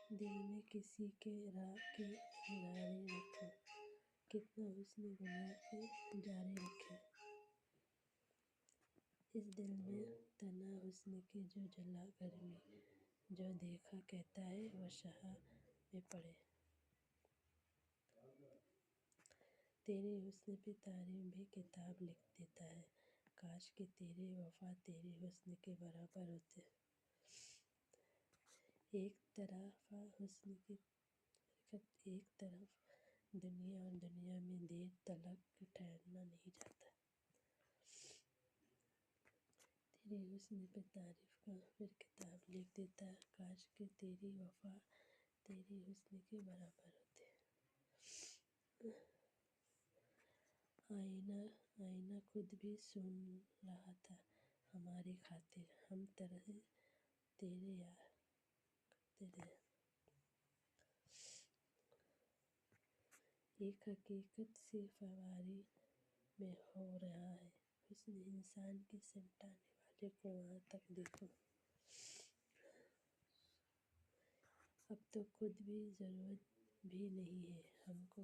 दिल में किसी के राह की निगारें रखूं, कितना हुस्न गुनाह के जारे रखे। इस दिल में तना हुस्न के जो जला गर्मी, जो देखा कहता है वो शहा में पड़े। तेरे हुस्न पे तारीफ भी किताब लिख देता है, काश कि तेरे वफा तेरे हुस्न के बराबर होते। एक तरफ हुस्न की हरकत, एक तरफ दुनिया, और दुनिया में देर तलक ठहरना नहीं चाहता। तेरे हुस्न पे तारीफ का फिर किताब लिख देता, काश कि तेरी वफा तेरे हुस्न के बराबर होते। आईना आईना खुद भी सुन रहा था हमारी खातिर, हम तरह तेरे यार तेरे। एक हकीकत सी फवारी में हो रहा है, हुस्न इंसान की सिमटाने वाले को वहाँ तक देखो। अब तो खुद भी ज़रूरत भी नहीं है हमको,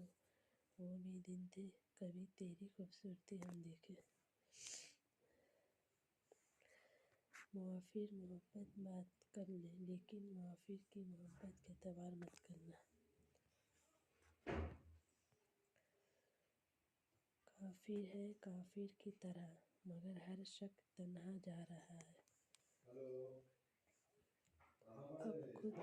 वो भी दिन थे कभी तेरी खूबसूरती हम देखे। मुआफिर मोहब्बत बात कर ले, लेकिन मुआफिर की मोहब्बत के एतबार मत करना। काफिर है काफिर की तरह, मगर हर शख्स तन्हा जा रहा है। अब खुद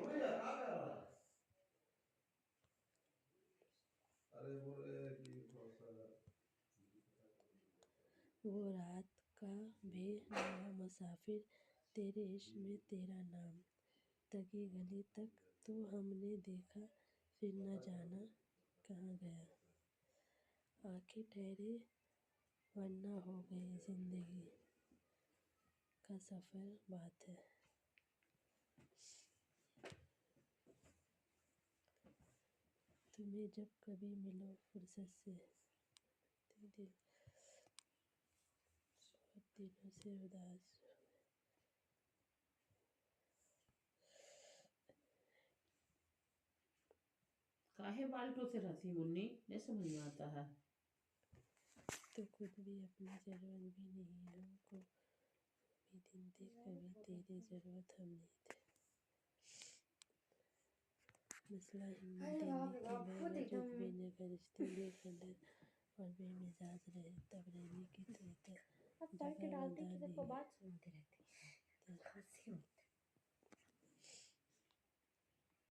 वो रात का बेनवा मुसाफिर, तेरे इश्क में तेरा नाम, तगी गली तक तो हमने देखा, फिर न जाना कहाँ गया। आंखें ठहरे वरना हो गई जिंदगी का सफ़र बात है। तुम्हें जब कभी मिलो फुर्सत से, दिल बहुत दिनों से उदास। काहे बाल्टो से रसी मुन्नी, नहीं समझ में आता है। तो खुद भी अपनी ज़रूरत भी नहीं है हमको, भी दिन थे कभी तेरी ज़रूरत हम नहीं थे। मसला हिम्मत देने की बावजूद भी न रिश्ते बेकदर और बेमिजाज रहे, तब रहने की तो इधर जगह बंदा नहीं है।